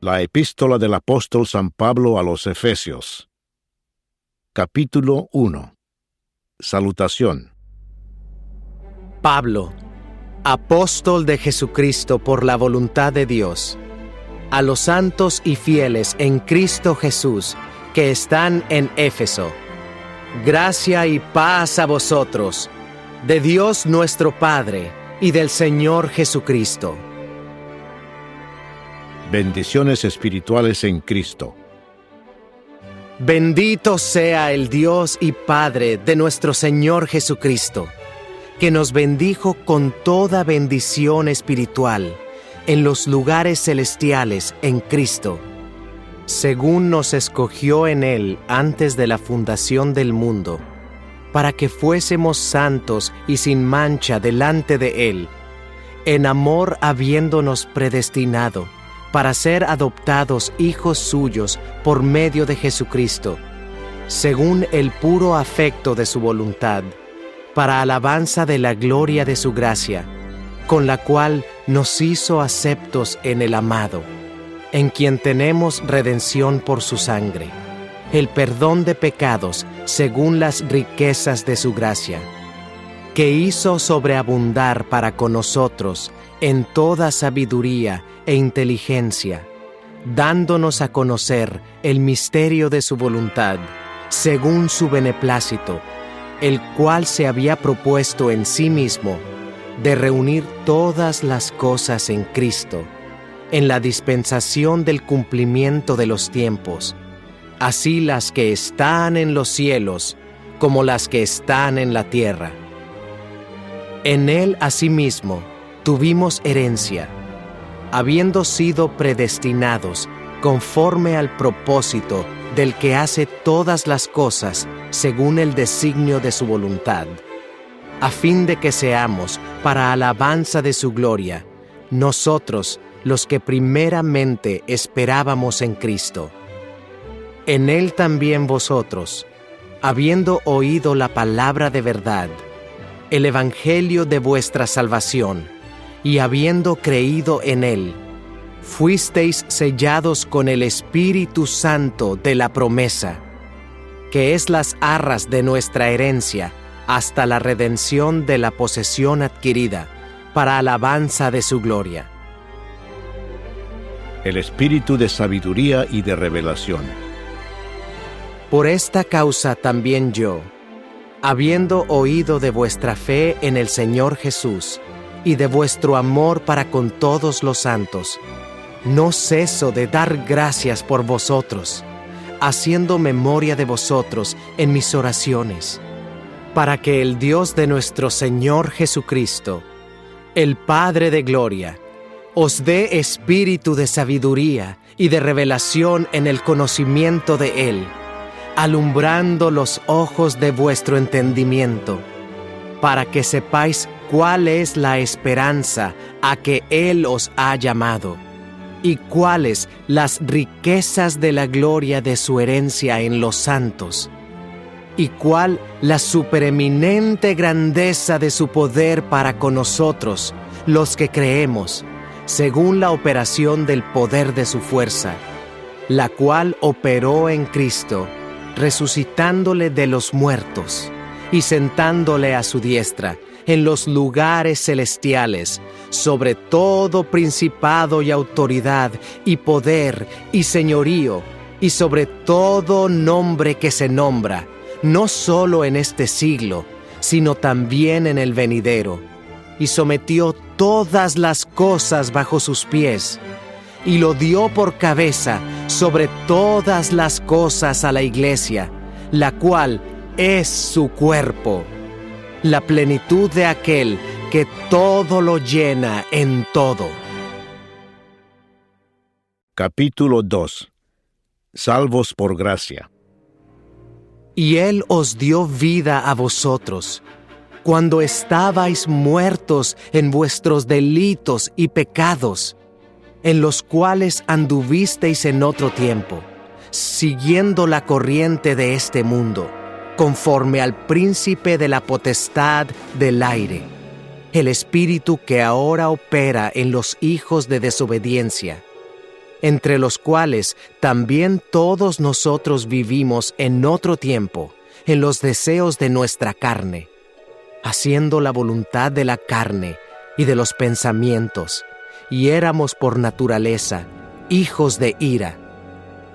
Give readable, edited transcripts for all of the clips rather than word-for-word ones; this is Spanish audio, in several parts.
La epístola del apóstol San Pablo a los Efesios. Capítulo 1. Salutación. Pablo, apóstol de Jesucristo por la voluntad de Dios, a los santos y fieles en Cristo Jesús que están en Éfeso, gracia y paz a vosotros, de Dios nuestro Padre y del Señor Jesucristo. Bendiciones espirituales en Cristo. Bendito sea el Dios y Padre de nuestro Señor Jesucristo, que nos bendijo con toda bendición espiritual en los lugares celestiales en Cristo, según nos escogió en Él antes de la fundación del mundo, para que fuésemos santos y sin mancha delante de Él, en amor habiéndonos predestinado para ser adoptados hijos suyos por medio de Jesucristo, según el puro afecto de su voluntad, para alabanza de la gloria de su gracia, con la cual nos hizo aceptos en el amado, en quien tenemos redención por su sangre, el perdón de pecados según las riquezas de su gracia, que hizo sobreabundar para con nosotros en toda sabiduría e inteligencia, dándonos a conocer el misterio de su voluntad, según su beneplácito, el cual se había propuesto en sí mismo de reunir todas las cosas en Cristo, en la dispensación del cumplimiento de los tiempos, así las que están en los cielos como las que están en la tierra. En él asimismo tuvimos herencia, habiendo sido predestinados conforme al propósito del que hace todas las cosas según el designio de su voluntad, a fin de que seamos para alabanza de su gloria, nosotros los que primeramente esperábamos en Cristo. En él también vosotros, habiendo oído la palabra de verdad, el evangelio de vuestra salvación, y habiendo creído en él, fuisteis sellados con el Espíritu Santo de la promesa, que es las arras de nuestra herencia, hasta la redención de la posesión adquirida, para alabanza de su gloria. El espíritu de sabiduría y de revelación. Por esta causa también yo, habiendo oído de vuestra fe en el Señor Jesús, y de vuestro amor para con todos los santos, no ceso de dar gracias por vosotros, haciendo memoria de vosotros en mis oraciones, para que el Dios de nuestro Señor Jesucristo, el Padre de gloria, os dé espíritu de sabiduría y de revelación en el conocimiento de Él, alumbrando los ojos de vuestro entendimiento, para que sepáis cuál es la esperanza a que Él os ha llamado, y cuáles las riquezas de la gloria de su herencia en los santos, y cuál la supereminente grandeza de su poder para con nosotros, los que creemos, según la operación del poder de su fuerza, la cual operó en Cristo, resucitándole de los muertos, y sentándole a su diestra, en los lugares celestiales, sobre todo principado y autoridad, y poder, y señorío, y sobre todo nombre que se nombra, no solo en este siglo, sino también en el venidero, y sometió todas las cosas bajo sus pies, y lo dio por cabeza sobre todas las cosas a la Iglesia, la cual es su cuerpo, la plenitud de aquel que todo lo llena en todo. Capítulo 2. Salvos por gracia. Y Él os dio vida a vosotros, cuando estabais muertos en vuestros delitos y pecados, en los cuales anduvisteis en otro tiempo, siguiendo la corriente de este mundo, conforme al príncipe de la potestad del aire, el espíritu que ahora opera en los hijos de desobediencia, entre los cuales también todos nosotros vivimos en otro tiempo, en los deseos de nuestra carne, haciendo la voluntad de la carne y de los pensamientos, y éramos por naturaleza hijos de ira,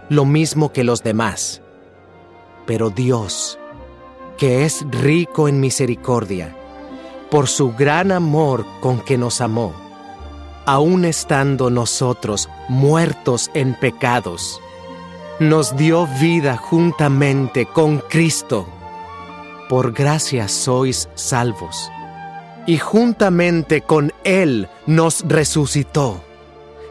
lo mismo que los demás. Pero Dios, que es rico en misericordia, por su gran amor con que nos amó, aun estando nosotros muertos en pecados, nos dio vida juntamente con Cristo. Por gracia sois salvos, y juntamente con Él nos resucitó,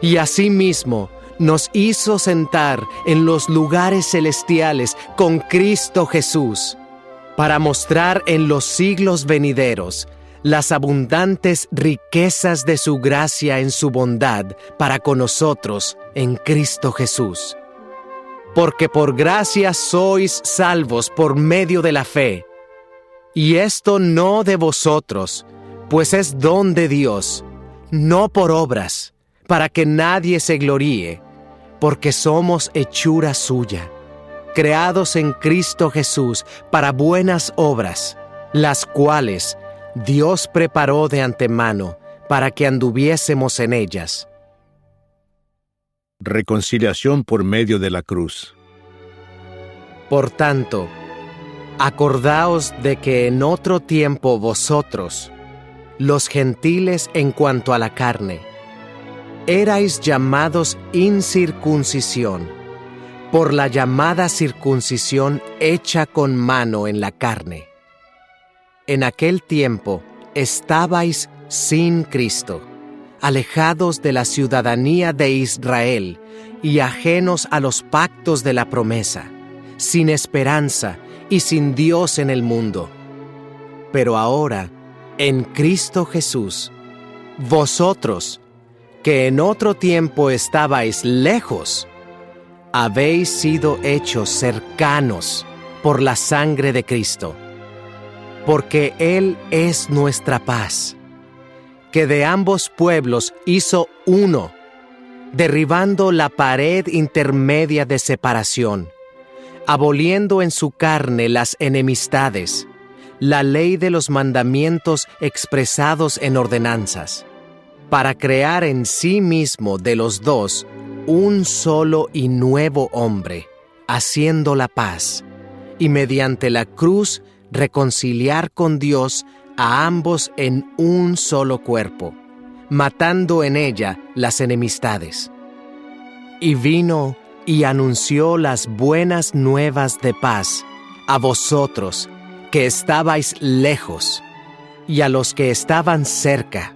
y asimismo nos hizo sentar en los lugares celestiales con Cristo Jesús, para mostrar en los siglos venideros las abundantes riquezas de su gracia en su bondad para con nosotros en Cristo Jesús. Porque por gracia sois salvos por medio de la fe, y esto no de vosotros, pues es don de Dios, no por obras, para que nadie se gloríe, porque somos hechura suya, creados en Cristo Jesús para buenas obras, las cuales Dios preparó de antemano para que anduviésemos en ellas. Reconciliación por medio de la cruz. Por tanto, acordaos de que en otro tiempo vosotros, los gentiles en cuanto a la carne, erais llamados incircuncisión, por la llamada circuncisión hecha con mano en la carne. En aquel tiempo estabais sin Cristo, alejados de la ciudadanía de Israel y ajenos a los pactos de la promesa, sin esperanza y sin Dios en el mundo. Pero ahora, en Cristo Jesús, vosotros, que en otro tiempo estabais lejos, habéis sido hechos cercanos por la sangre de Cristo, porque Él es nuestra paz, que de ambos pueblos hizo uno, derribando la pared intermedia de separación, aboliendo en su carne las enemistades, la ley de los mandamientos expresados en ordenanzas, para crear en sí mismo de los dos un solo y nuevo hombre, haciendo la paz, y mediante la cruz reconciliar con Dios a ambos en un solo cuerpo, matando en ella las enemistades. Y vino y anunció las buenas nuevas de paz a vosotros que estabais lejos, y a los que estaban cerca,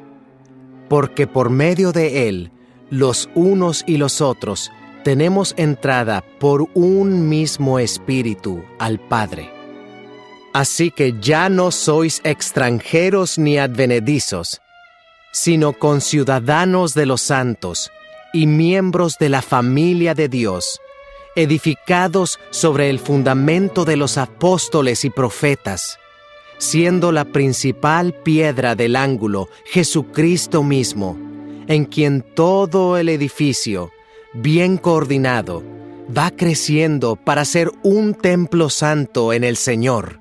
porque por medio de él, los unos y los otros, tenemos entrada por un mismo Espíritu al Padre. Así que ya no sois extranjeros ni advenedizos, sino conciudadanos de los santos y miembros de la familia de Dios, edificados sobre el fundamento de los apóstoles y profetas, siendo la principal piedra del ángulo Jesucristo mismo, en quien todo el edificio, bien coordinado, va creciendo para ser un templo santo en el Señor,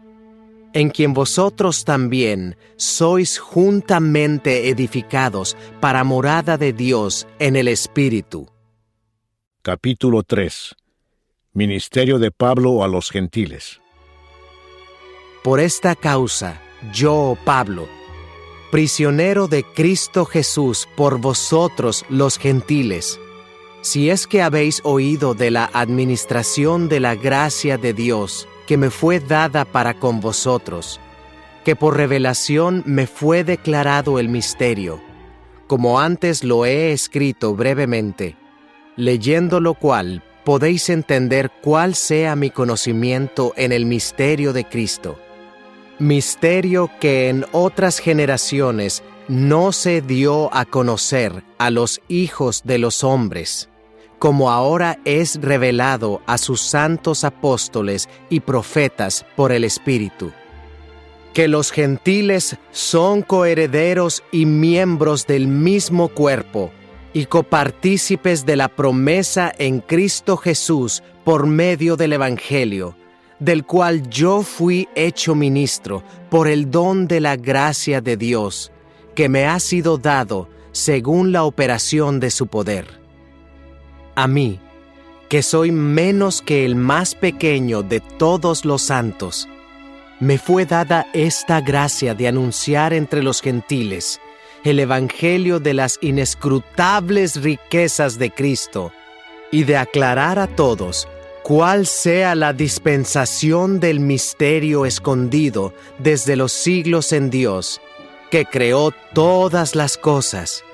en quien vosotros también sois juntamente edificados para morada de Dios en el Espíritu. Capítulo 3. Ministerio de Pablo a los gentiles. Por esta causa, yo, Pablo, prisionero de Cristo Jesús por vosotros los gentiles, si es que habéis oído de la administración de la gracia de Dios que me fue dada para con vosotros, que por revelación me fue declarado el misterio, como antes lo he escrito brevemente, leyendo lo cual podéis entender cuál sea mi conocimiento en el misterio de Cristo, misterio que en otras generaciones no se dio a conocer a los hijos de los hombres, como ahora es revelado a sus santos apóstoles y profetas por el Espíritu, que los gentiles son coherederos y miembros del mismo cuerpo, y copartícipes de la promesa en Cristo Jesús por medio del Evangelio, del cual yo fui hecho ministro por el don de la gracia de Dios, que me ha sido dado según la operación de su poder. A mí, que soy menos que el más pequeño de todos los santos, me fue dada esta gracia de anunciar entre los gentiles el evangelio de las inescrutables riquezas de Cristo y de aclarar a todos cuál sea la dispensación del misterio escondido desde los siglos en Dios, que creó todas las cosas,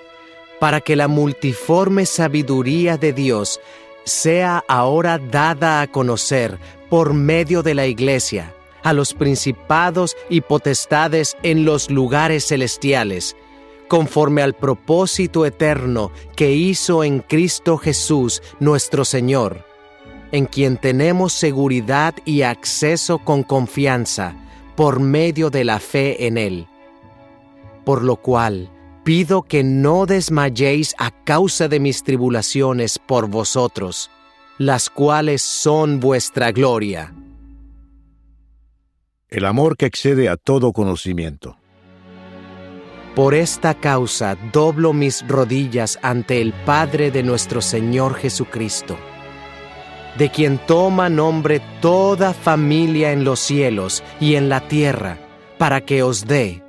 para que la multiforme sabiduría de Dios sea ahora dada a conocer por medio de la Iglesia a los principados y potestades en los lugares celestiales, conforme al propósito eterno que hizo en Cristo Jesús nuestro Señor, en quien tenemos seguridad y acceso con confianza por medio de la fe en Él. Por lo cual, pido que no desmayéis a causa de mis tribulaciones por vosotros, las cuales son vuestra gloria. El amor que excede a todo conocimiento. Por esta causa doblo mis rodillas ante el Padre de nuestro Señor Jesucristo, de quien toma nombre toda familia en los cielos y en la tierra, para que os dé,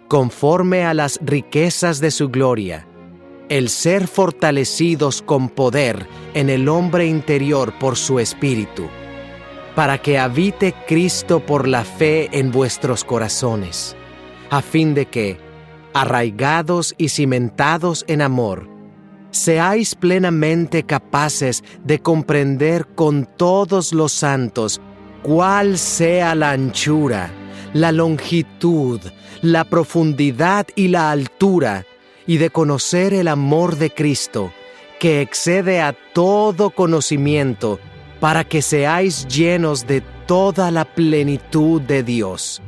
conforme a las riquezas de su gloria, el ser fortalecidos con poder en el hombre interior por su Espíritu, para que habite Cristo por la fe en vuestros corazones, a fin de que, arraigados y cimentados en amor, seáis plenamente capaces de comprender con todos los santos cuál sea la anchura, la longitud, la profundidad y la altura, y de conocer el amor de Cristo, que excede a todo conocimiento, para que seáis llenos de toda la plenitud de Dios.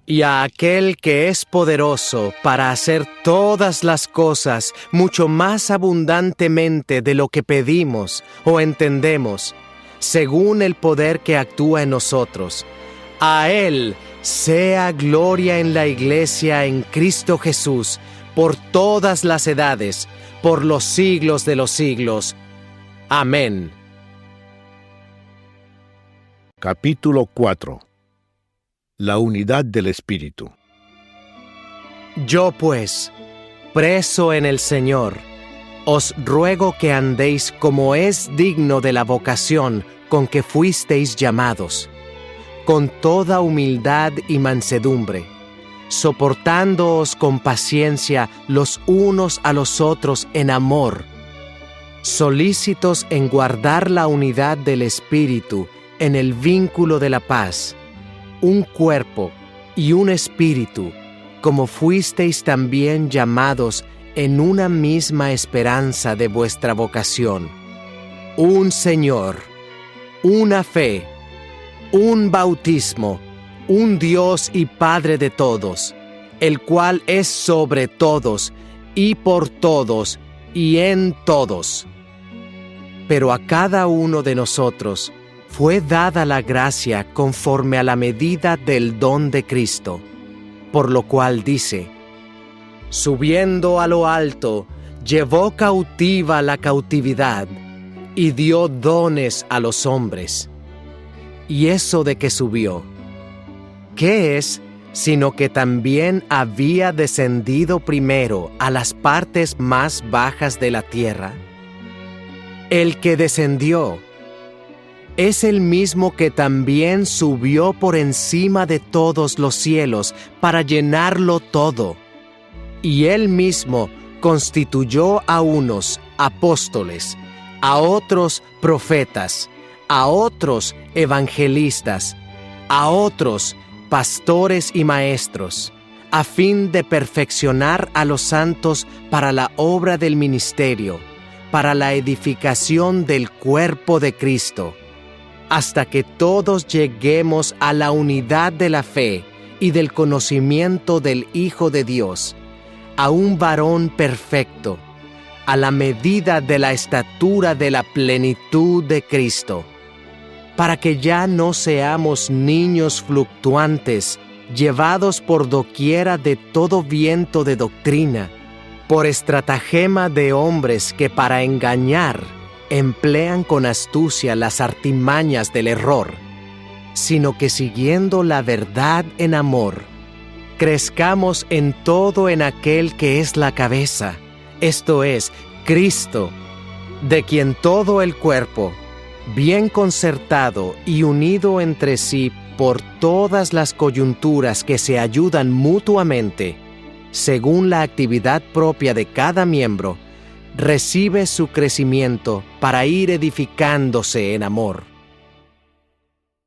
Y a aquel que es poderoso para hacer todas las cosas mucho más abundantemente de lo que pedimos o entendemos, según el poder que actúa en nosotros, a Él sea gloria en la Iglesia en Cristo Jesús, por todas las edades, por los siglos de los siglos. Amén. Capítulo 4. La unidad del Espíritu. Yo pues, preso en el Señor, os ruego que andéis como es digno de la vocación con que fuisteis llamados, con toda humildad y mansedumbre, soportándoos con paciencia los unos a los otros en amor, solícitos en guardar la unidad del Espíritu en el vínculo de la paz, un cuerpo y un espíritu, como fuisteis también llamados en una misma esperanza de vuestra vocación. Un Señor, una fe, un bautismo, un Dios y Padre de todos, el cual es sobre todos y por todos y en todos. Pero a cada uno de nosotros fue dada la gracia conforme a la medida del don de Cristo, por lo cual dice: subiendo a lo alto, llevó cautiva la cautividad y dio dones a los hombres. ¿Y eso de que subió? ¿Qué es sino que también había descendido primero a las partes más bajas de la tierra? El que descendió es el mismo que también subió por encima de todos los cielos para llenarlo todo. Y él mismo constituyó a unos apóstoles, a otros profetas, a otros evangelistas, a otros pastores y maestros, a fin de perfeccionar a los santos para la obra del ministerio, para la edificación del cuerpo de Cristo, hasta que todos lleguemos a la unidad de la fe y del conocimiento del Hijo de Dios, a un varón perfecto, a la medida de la estatura de la plenitud de Cristo, para que ya no seamos niños fluctuantes, llevados por doquiera de todo viento de doctrina, por estratagema de hombres que para engañar emplean con astucia las artimañas del error, sino que siguiendo la verdad en amor, crezcamos en todo en aquel que es la cabeza, esto es, Cristo, de quien todo el cuerpo, bien concertado y unido entre sí por todas las coyunturas que se ayudan mutuamente, según la actividad propia de cada miembro, recibe su crecimiento para ir edificándose en amor.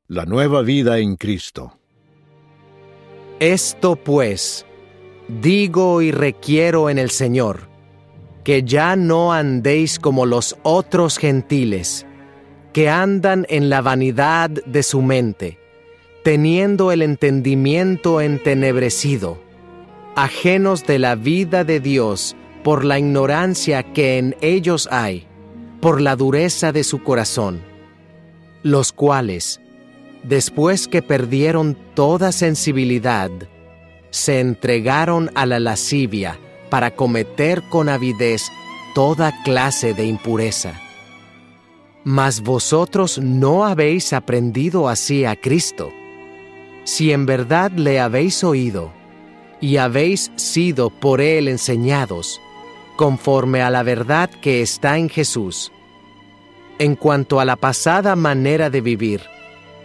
La nueva vida en Cristo. Esto pues, digo y requiero en el Señor, que ya no andéis como los otros gentiles, que andan en la vanidad de su mente, teniendo el entendimiento entenebrecido, ajenos de la vida de Dios por la ignorancia que en ellos hay, por la dureza de su corazón, los cuales, después que perdieron toda sensibilidad, se entregaron a la lascivia para cometer con avidez toda clase de impureza. Mas vosotros no habéis aprendido así a Cristo, si en verdad le habéis oído, y habéis sido por él enseñados, conforme a la verdad que está en Jesús. En cuanto a la pasada manera de vivir,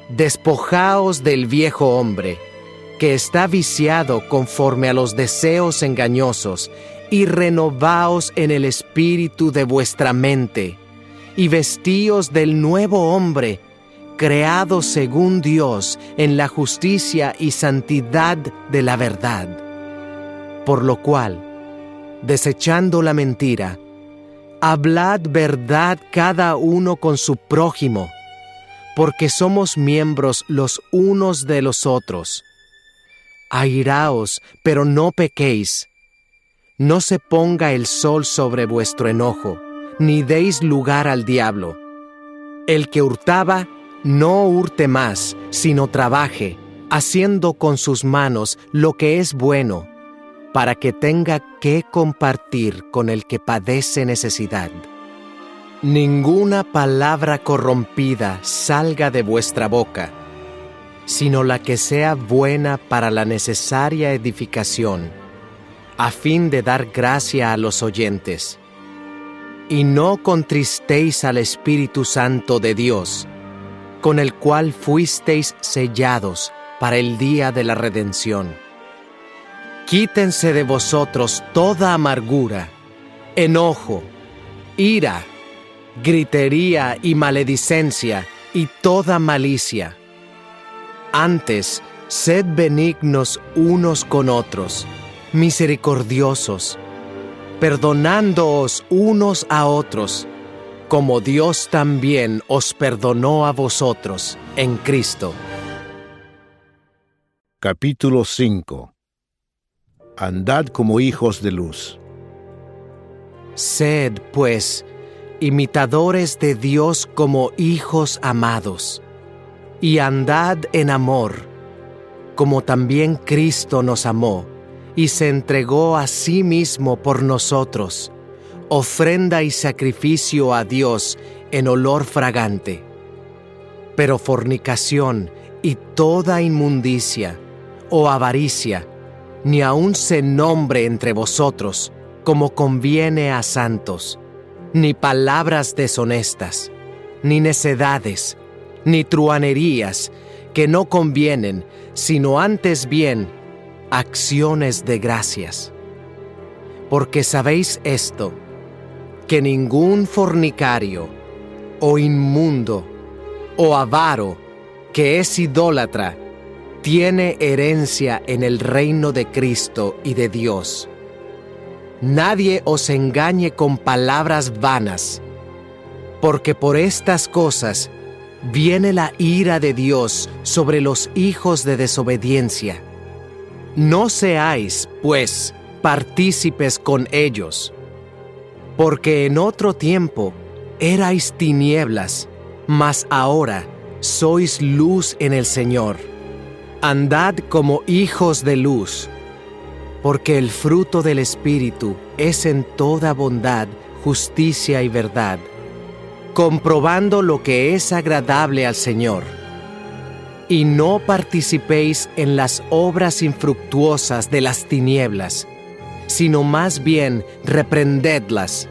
despojaos del viejo hombre, que está viciado conforme a los deseos engañosos, y renovaos en el espíritu de vuestra mente, y vestíos del nuevo hombre, creado según Dios en la justicia y santidad de la verdad. Por lo cual, desechando la mentira, hablad verdad cada uno con su prójimo, porque somos miembros los unos de los otros. Airaos, pero no pequéis. No se ponga el sol sobre vuestro enojo, ni deis lugar al diablo. El que hurtaba, no hurte más, sino trabaje, haciendo con sus manos lo que es bueno, para que tenga que compartir con el que padece necesidad. Ninguna palabra corrompida salga de vuestra boca, sino la que sea buena para la necesaria edificación, a fin de dar gracia a los oyentes. Y no contristéis al Espíritu Santo de Dios, con el cual fuisteis sellados para el día de la redención. Quítense de vosotros toda amargura, enojo, ira, gritería y maledicencia y toda malicia. Antes, sed benignos unos con otros, misericordiosos, perdonándoos unos a otros, como Dios también os perdonó a vosotros en Cristo. Capítulo 5. Andad como hijos de luz. Sed, pues, imitadores de Dios como hijos amados, y andad en amor, como también Cristo nos amó, y se entregó a sí mismo por nosotros, ofrenda y sacrificio a Dios en olor fragante. Pero fornicación y toda inmundicia o avaricia, ni aun se nombre entre vosotros, como conviene a santos, ni palabras deshonestas, ni necedades, ni truhanerías, que no convienen, sino antes bien, acciones de gracias. Porque sabéis esto, que ningún fornicario, o inmundo, o avaro, que es idólatra, tiene herencia en el reino de Cristo y de Dios. Nadie os engañe con palabras vanas, porque por estas cosas viene la ira de Dios sobre los hijos de desobediencia. No seáis, pues, partícipes con ellos. Porque en otro tiempo erais tinieblas, mas ahora sois luz en el Señor. Andad como hijos de luz, porque el fruto del Espíritu es en toda bondad, justicia y verdad, comprobando lo que es agradable al Señor. Y no participéis en las obras infructuosas de las tinieblas, sino más bien reprendedlas,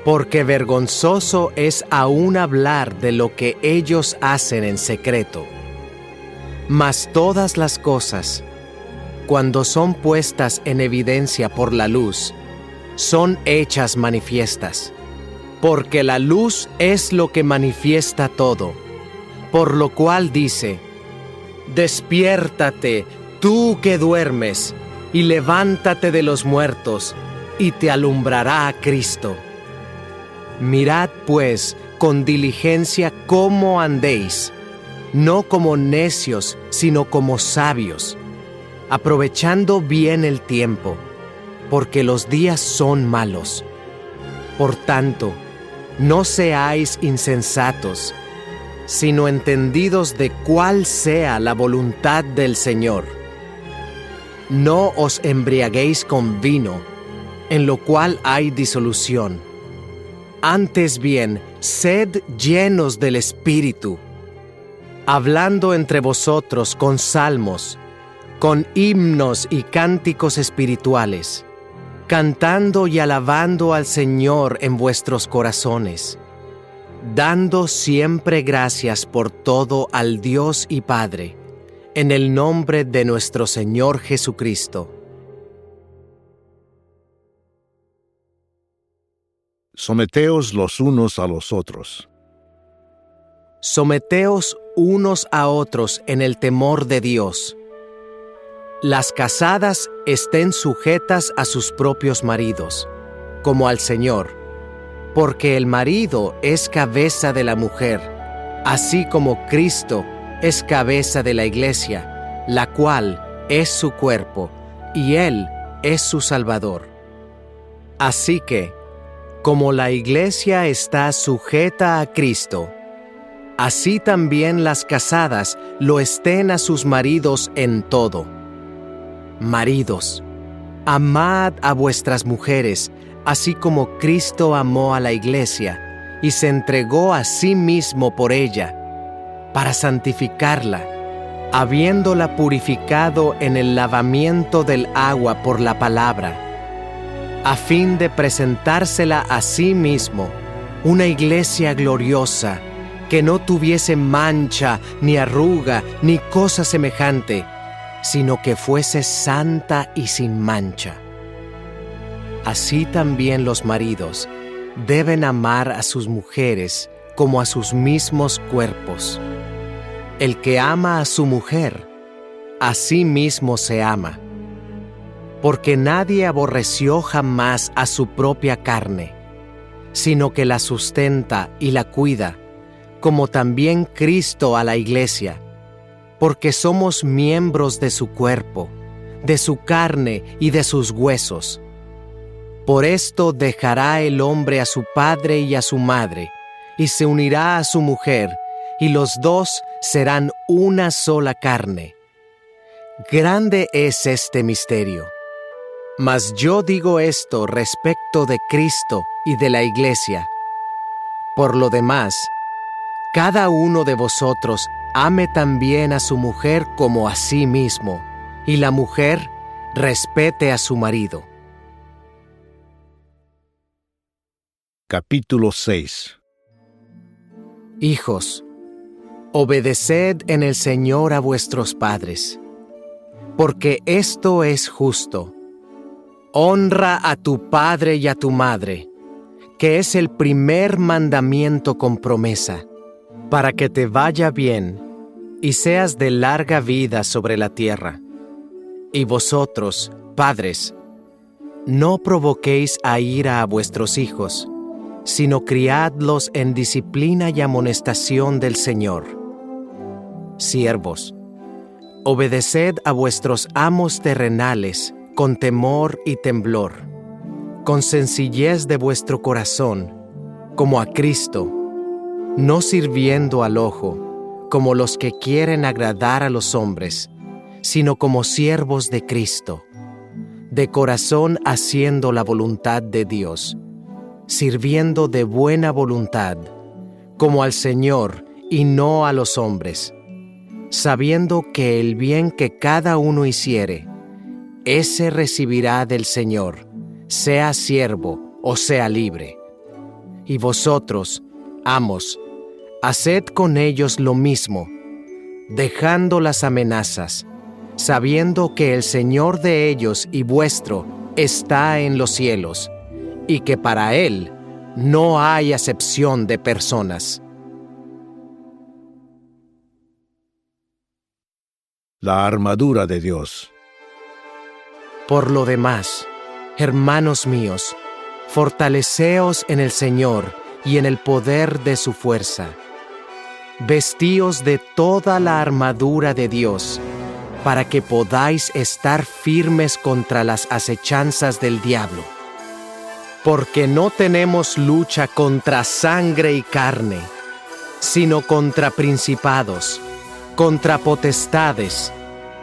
porque vergonzoso es aún hablar de lo que ellos hacen en secreto. Mas todas las cosas, cuando son puestas en evidencia por la luz, son hechas manifiestas, porque la luz es lo que manifiesta todo, por lo cual dice: Despiértate, tú que duermes, y levántate de los muertos, y te alumbrará Cristo. Mirad, pues, con diligencia cómo andéis, no como necios, sino como sabios, aprovechando bien el tiempo, porque los días son malos. Por tanto, no seáis insensatos, sino entendidos de cuál sea la voluntad del Señor. No os embriaguéis con vino, en lo cual hay disolución. Antes bien, sed llenos del Espíritu, hablando entre vosotros con salmos, con himnos y cánticos espirituales, cantando y alabando al Señor en vuestros corazones, dando siempre gracias por todo al Dios y Padre, en el nombre de nuestro Señor Jesucristo. Someteos los unos a los otros. Someteos unos a otros en el temor de Dios. Las casadas estén sujetas a sus propios maridos, como al Señor, porque el marido es cabeza de la mujer, así como Cristo es cabeza de la Iglesia, la cual es su cuerpo, y Él es su Salvador. Así que, como la Iglesia está sujeta a Cristo, así también las casadas lo estén a sus maridos en todo. Maridos, amad a vuestras mujeres, así como Cristo amó a la Iglesia y se entregó a sí mismo por ella, para santificarla, habiéndola purificado en el lavamiento del agua por la palabra, a fin de presentársela a sí mismo, una iglesia gloriosa, que no tuviese mancha, ni arruga, ni cosa semejante, sino que fuese santa y sin mancha. Así también los maridos deben amar a sus mujeres como a sus mismos cuerpos. El que ama a su mujer, a sí mismo se ama. Porque nadie aborreció jamás a su propia carne, sino que la sustenta y la cuida, como también Cristo a la Iglesia, porque somos miembros de su cuerpo, de su carne y de sus huesos. Por esto dejará el hombre a su padre y a su madre, y se unirá a su mujer, y los dos serán una sola carne. Grande es este misterio. Mas yo digo esto respecto de Cristo y de la Iglesia. Por lo demás, cada uno de vosotros ame también a su mujer como a sí mismo, y la mujer respete a su marido. Capítulo 6. Hijos, obedeced en el Señor a vuestros padres, porque esto es justo. Honra a tu padre y a tu madre, que es el primer mandamiento con promesa, para que te vaya bien y seas de larga vida sobre la tierra. Y vosotros, padres, no provoquéis a ira a vuestros hijos, sino criadlos en disciplina y amonestación del Señor. Siervos, obedeced a vuestros amos terrenales con temor y temblor, con sencillez de vuestro corazón, como a Cristo, no sirviendo al ojo, como los que quieren agradar a los hombres, sino como siervos de Cristo, de corazón haciendo la voluntad de Dios, sirviendo de buena voluntad, como al Señor y no a los hombres, sabiendo que el bien que cada uno hiciere, ese recibirá del Señor, sea siervo o sea libre. Y vosotros, amos, haced con ellos lo mismo, dejando las amenazas, sabiendo que el Señor de ellos y vuestro está en los cielos, y que para Él no hay acepción de personas. La armadura de Dios. Por lo demás, hermanos míos, fortaleceos en el Señor y en el poder de su fuerza. Vestíos de toda la armadura de Dios, para que podáis estar firmes contra las acechanzas del diablo. Porque no tenemos lucha contra sangre y carne, sino contra principados, contra potestades,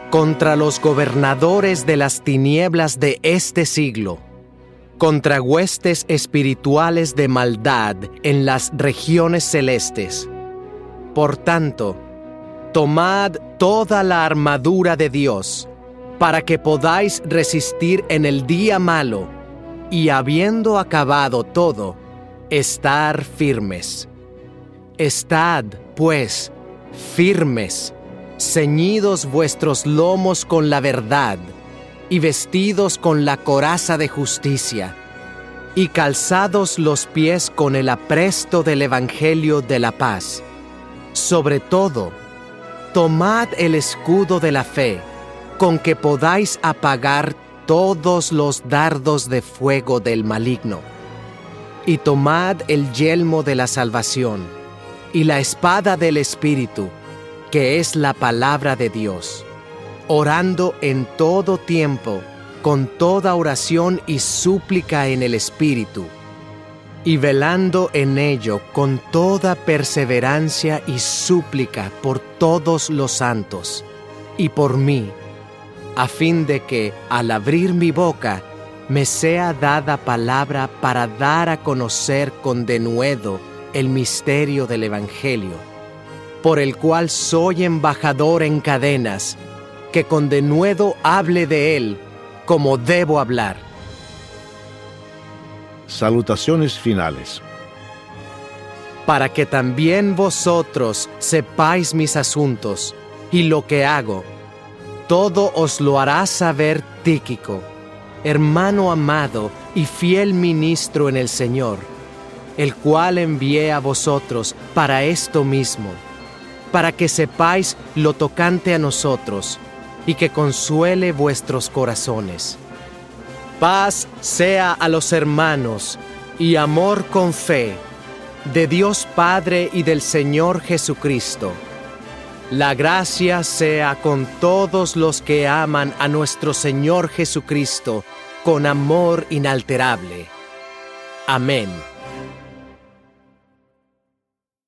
contra los gobernadores de las tinieblas de este siglo, contra huestes espirituales de maldad en las regiones celestes. Por tanto, tomad toda la armadura de Dios, para que podáis resistir en el día malo, y habiendo acabado todo, estar firmes. Estad, pues, firmes, ceñidos vuestros lomos con la verdad, y vestidos con la coraza de justicia, y calzados los pies con el apresto del Evangelio de la paz. Sobre todo, tomad el escudo de la fe, con que podáis apagar todos los dardos de fuego del maligno. Y tomad el yelmo de la salvación, y la espada del Espíritu, que es la palabra de Dios, orando en todo tiempo, con toda oración y súplica en el Espíritu, y velando en ello con toda perseverancia y súplica por todos los santos, y por mí, a fin de que, al abrir mi boca, me sea dada palabra para dar a conocer con denuedo el misterio del Evangelio, por el cual soy embajador en cadenas, que con denuedo hable de él como debo hablar. Salutaciones finales. Para que también vosotros sepáis mis asuntos y lo que hago, todo os lo hará saber Tíquico, hermano amado y fiel ministro en el Señor, el cual envié a vosotros para esto mismo, para que sepáis lo tocante a nosotros, y que consuele vuestros corazones. Paz sea a los hermanos, y amor con fe, de Dios Padre y del Señor Jesucristo. La gracia sea con todos los que aman a nuestro Señor Jesucristo con amor inalterable. Amén.